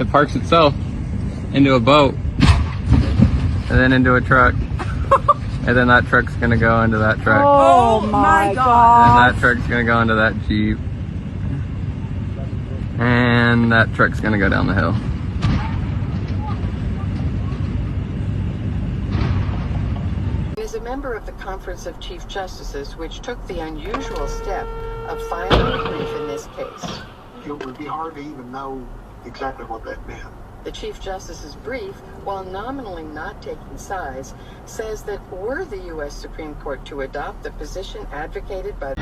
it parks itself into a boat and then into a truck. And then that truck's gonna go into that truck. Oh my God. And that truck's gonna go into that Jeep. And that truck's gonna go down the hill. Is a member of the Conference of Chief Justices, which took the unusual step of filing a brief in this case. It would be hard to even know exactly what that meant. The Chief Justice's brief, while nominally not taking sides, says that were the U.S. Supreme Court to adopt the position advocated by